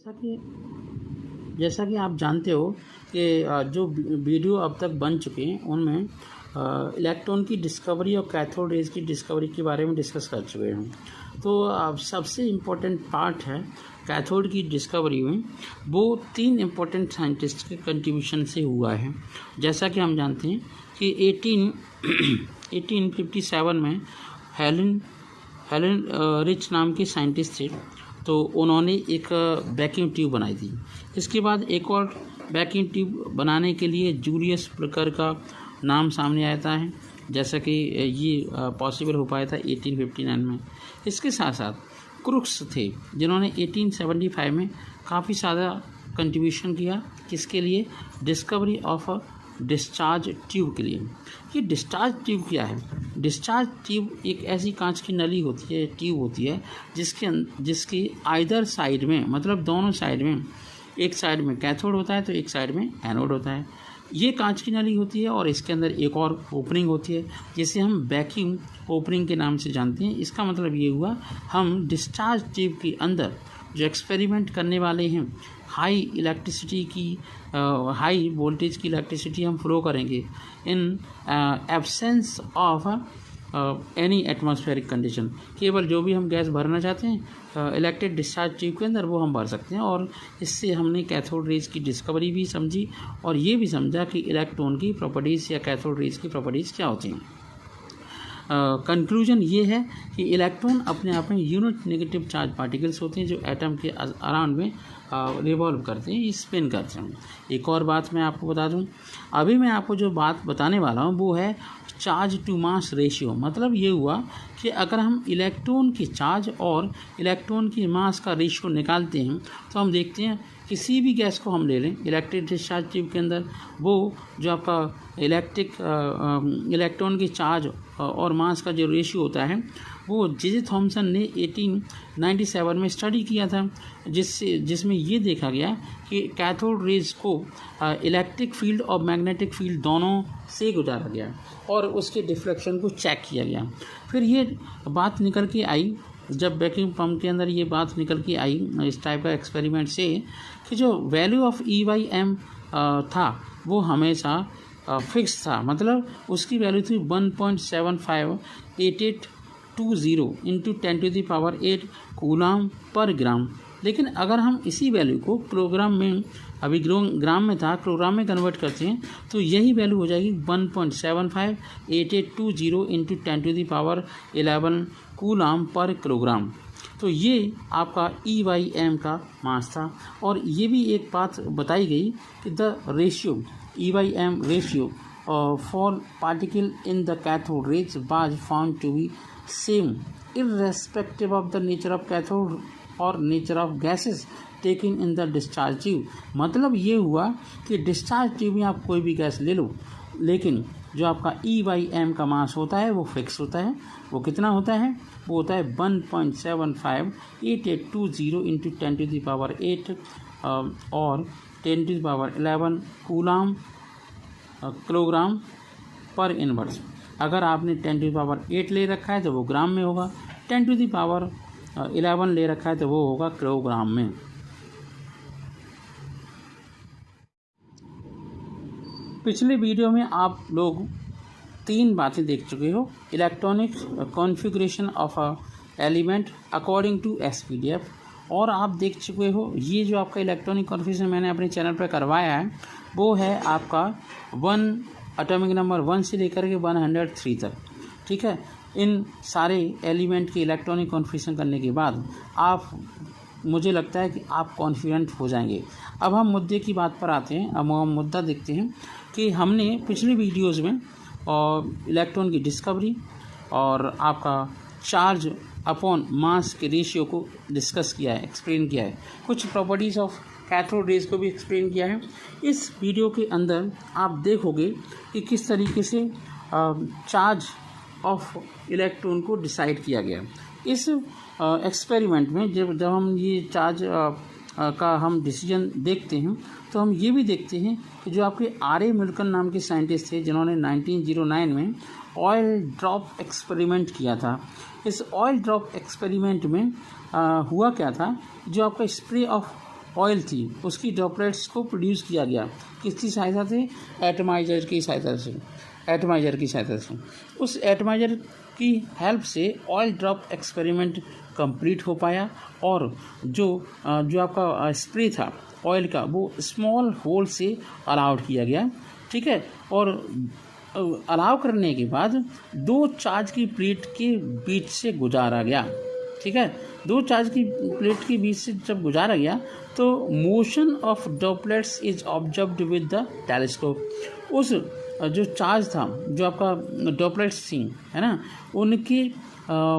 जैसा कि जैसा कि आप जानते हो कि जो वीडियो अब तक बन चुके हैं उनमें इलेक्ट्रॉन की डिस्कवरी और कैथोड रेज की डिस्कवरी के बारे में डिस्कस कर चुके हैं। तो अब सबसे इम्पोर्टेंट पार्ट है कैथोड की डिस्कवरी में, वो 3 इम्पोर्टेंट साइंटिस्ट के कंट्रीब्यूशन से हुआ है। जैसा कि हम जानते हैं कि 1857 में हेलन रिच नाम के साइंटिस्ट थे, तो उन्होंने एक वैक्यूम ट्यूब बनाई थी। इसके बाद एक और वैक्यूम ट्यूब बनाने के लिए जूलियस ब्रेकर का नाम सामने आता है, जैसा कि ये पॉसिबल हो पाया था 1859 में। इसके साथ साथ क्रुक्स थे जिन्होंने 1875 में काफ़ी ज़्यादा कंट्रीब्यूशन किया। किसके लिए? Discovery of a discharge tube के लिए। ये डिस्चार्ज ट्यूब क्या है? डिस्चार्ज ट्यूब एक ऐसी कांच की नली होती है, ट्यूब होती है, जिसकी आइदर साइड में, मतलब दोनों साइड में, एक साइड में कैथोड होता है तो एक साइड में एनोड होता है। ये कांच की नली होती है और इसके अंदर एक और ओपनिंग होती है जिसे हम वैक्यूम ओपनिंग के नाम से जानते हैं। इसका मतलब ये हुआ, हम डिस्चार्ज ट्यूब के अंदर जो एक्सपेरिमेंट करने वाले हैं, हाई इलेक्ट्रिसिटी की हाई वोल्टेज की इलेक्ट्रिसिटी हम फ्लो करेंगे in absence of any atmospheric condition. केवल जो भी हम गैस भरना चाहते हैं इलेक्ट्रिक डिस्चार्ज ट्यूब के अंदर वो हम भर सकते हैं। और इससे हमने कैथोड रेज की डिस्कवरी भी समझी और ये भी समझा कि इलेक्ट्रॉन की प्रॉपर्टीज़ या कैथोड रेज की प्रॉपर्टीज़ क्या होती हैं। कंक्लूजन ये है कि इलेक्ट्रॉन अपने आप में यूनिट नेगेटिव चार्ज पार्टिकल्स होते हैं जो एटम के अराउंड में रिवॉल्व करते हैं, स्पिन करते हैं। एक और बात मैं आपको बता दूं, अभी मैं आपको जो बात बताने वाला हूं वो है चार्ज टू मास रेशियो। मतलब ये हुआ कि अगर हम इलेक्ट्रॉन की चार्ज और इलेक्ट्रॉन की मास का रेशियो निकालते हैं तो हम देखते हैं किसी भी गैस को हम ले लें इलेक्ट्रिक डिस्चार्ज ट्यूब के अंदर, वो जो आपका इलेक्ट्रॉन की चार्ज और मास का जो रेशियो होता है वो जे थॉमसन ने 1897 में स्टडी किया था, जिसमें ये देखा गया कि कैथोड रेज को इलेक्ट्रिक फील्ड और मैग्नेटिक फील्ड दोनों से गुजारा गया और उसके डिफ्लेक्शन को चेक किया गया। फिर ये बात निकल के आई, जब वैक्यूम पंप के अंदर ये बात निकल के आई इस टाइप का एक्सपेरिमेंट से, कि जो वैल्यू ऑफ E/m था वो हमेशा फिक्स था। मतलब उसकी वैल्यू थी 1.758820 इंटू 10⁸ कूलम पर ग्राम। लेकिन अगर हम इसी वैल्यू को किलोग्राम में, अभी ग्राम में था, किलोग्राम में कन्वर्ट करते हैं तो यही वैल्यू हो जाएगी 1.758820 इंटू 10⁻11 कूलम पर किलोग्राम। तो ये आपका E/m का मास था। और ये भी एक बात बताई गई कि the ratio E/m ratio for particle in the cathode rays was found to be same irrespective of the nature of cathode और nature of gases taken in the discharge tube. मतलब ये हुआ कि डिस्चार्ज ट्यूब में आप कोई भी gas ले लो, लेकिन जो आपका E/m का मास होता है वो फिक्स होता है। वो कितना होता है? वो होता है 1.758820 इंटू 10⁸ और 10⁻11 कूलम किलोग्राम पर इनवर्स। अगर आपने 10⁸ ले रखा है तो वो ग्राम में होगा, 10⁻11 ले रखा है तो वो होगा किलोग्राम में। पिछले वीडियो में आप लोग 3 बातें देख चुके हो। Electronic configuration of a element according to SPDF, और आप देख चुके हो ये जो आपका इलेक्ट्रॉनिक कॉन्फ़िगरेशन मैंने अपने चैनल पर करवाया है वो है आपका 1 एटॉमिक नंबर 1 से लेकर के 103 तक। ठीक है, इन सारे एलिमेंट के इलेक्ट्रॉनिक कॉन्फ़िगरेशन करने के बाद आप, मुझे लगता है कि आप कॉन्फिडेंट हो जाएंगे। अब हम मुद्दे की बात पर आते हैं। अब हम मुद्दा देखते हैं कि हमने पिछले वीडियोज़ में इलेक्ट्रॉन की डिस्कवरी और आपका चार्ज अपॉन मास के रेशियो को डिस्कस किया है, एक्सप्लेन किया है। कुछ प्रॉपर्टीज़ ऑफ कैथोड रेज को भी एक्सप्लेन किया है। इस वीडियो के अंदर आप देखोगे कि किस तरीके से चार्ज ऑफ इलेक्ट्रॉन को डिसाइड किया गया। इस एक्सपेरिमेंट में जब हम ये चार्ज का हम डिसीजन देखते हैं तो हम ये भी देखते हैं कि जो आपके R.A. मिल्टन नाम के साइंटिस्ट थे जिन्होंने 1909 में ऑयल ड्रॉप एक्सपेरिमेंट किया था। इस ऑयल ड्रॉप एक्सपेरिमेंट में हुआ क्या था, जो आपका स्प्रे ऑफ ऑयल थी उसकी ड्रॉपलेट्स को प्रोड्यूस किया गया किसकी सहायता से, एटमाइजर की सहायता से, एटमाइजर की सहायता से। उस एटमाइजर की हेल्प से ऑयल ड्रॉप एक्सपेरिमेंट कंप्लीट हो पाया और जो आपका स्प्रे था ऑयल का वो स्मॉल होल से अलाउड किया गया, ठीक है। और अलाउ करने के बाद 2 चार्ज की प्लेट के बीच से गुजारा गया, ठीक है। 2 चार्ज की प्लेट के बीच से जब गुजारा गया तो motion of droplets is observed with the telescope. उस जो चार्ज था, जो आपका ड्रॉपलेट्स थी, है ना, उनके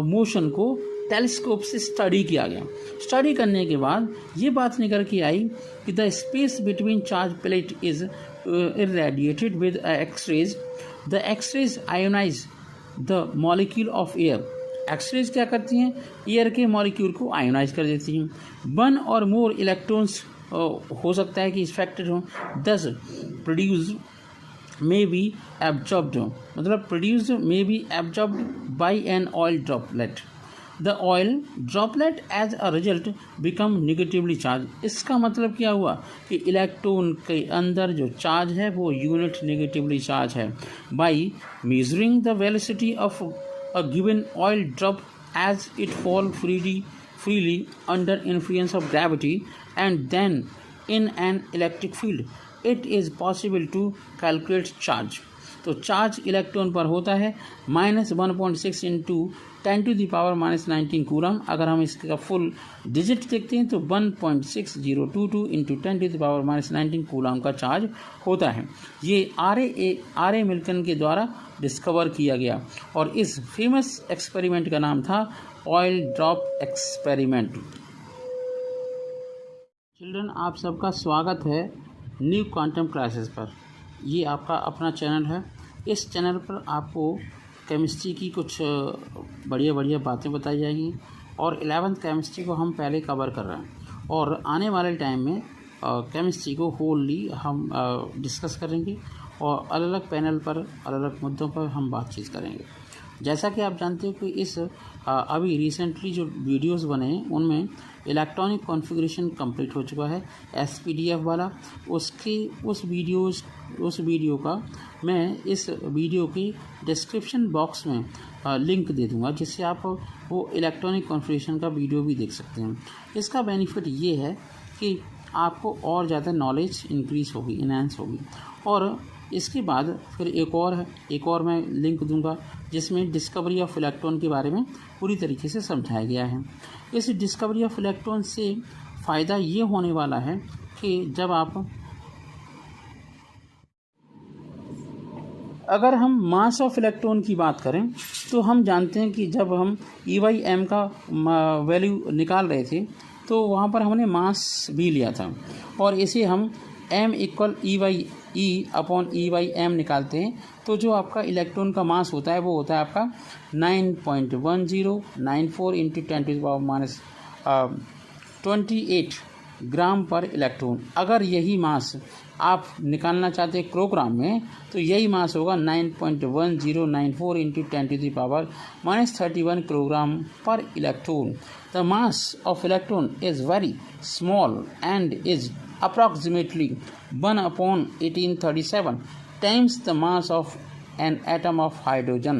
मोशन को टेलीस्कोप से स्टडी किया गया। स्टडी करने के बाद ये बात निकल के आई कि the space between charge plate is irradiated with X-rays. The X-rays ionize the molecule of air. X-rays क्या करती हैं, एयर के मॉलिक्यूल को आयोनाइज कर देती हैं। 1 or more इलेक्ट्रॉन्स हो सकता है कि इफेक्टेड हों, thus produced may be absorbed, मतलब produced may be absorbed by an oil droplet. The oil droplet as a result become negatively charged. इसका मतलब क्या हुआ कि इलेक्ट्रॉन के अंदर जो चार्ज है वो यूनिट नेगेटिवली चार्ज है। By measuring the velocity of a given oil drop as it fall freely under influence of gravity and then in an electric field, it is possible to calculate charge. तो charge electron पर होता है -1.6 into 10⁻⁻19 coulomb. अगर हम इसका full digit देखते हैं तो 1.6022 इंटू 10⁻⁻19 कूलम का चार्ज होता है। ये आर ए मिल्टन के द्वारा डिस्कवर किया गया और इस फेमस एक्सपेरिमेंट का नाम था ऑयल ड्रॉप एक्सपेरिमेंट। चिल्ड्रन, आप सबका स्वागत है न्यू क्वांटम क्लासेस पर। ये आपका अपना चैनल है। इस चैनल पर आपको केमिस्ट्री की कुछ बढ़िया बातें बताई जाएंगी और 11th केमिस्ट्री को हम पहले कवर कर रहे हैं और आने वाले टाइम में केमिस्ट्री को होलली हम डिस्कस करेंगे और अलग अलग पैनल पर अलग अलग मुद्दों पर हम बातचीत करेंगे। जैसा कि आप जानते हो कि इस अभी रिसेंटली जो वीडियोस बने हैं उनमें इलेक्ट्रॉनिक कॉन्फ़िगरेशन कंप्लीट हो चुका है SPDF वाला। उस वीडियो का मैं इस वीडियो की डिस्क्रिप्शन बॉक्स में लिंक दे दूंगा, जिससे आप वो इलेक्ट्रॉनिक कॉन्फ़िगरेशन का वीडियो भी देख सकते हैं। इसका बेनिफिट ये है कि आपको और ज़्यादा नॉलेज इंक्रीज़ होगी, इनहेंस होगी। और इसके बाद फिर एक और मैं लिंक दूंगा जिसमें डिस्कवरी ऑफ इलेक्ट्रॉन के बारे में पूरी तरीके से समझाया गया है। इस डिस्कवरी ऑफ इलेक्ट्रॉन से फ़ायदा ये होने वाला है कि जब अगर हम मास ऑफ इलेक्ट्रॉन की बात करें तो हम जानते हैं कि जब हम E/m का वैल्यू निकाल रहे थे तो वहाँ पर हमने मास भी लिया था और इसे हम m = E/m निकालते हैं तो जो आपका इलेक्ट्रॉन का मास होता है वो होता है आपका 9.1094 इंटू 10⁻28 ग्राम पर इलेक्ट्रॉन। अगर यही मास आप निकालना चाहते हैं किलोग्राम में तो यही मास होगा 9.1094 इंटू 10⁻31 किलोग्राम पर electron. The mass of electron is very small and is approximately 1/1837 times the mass of an atom of hydrogen.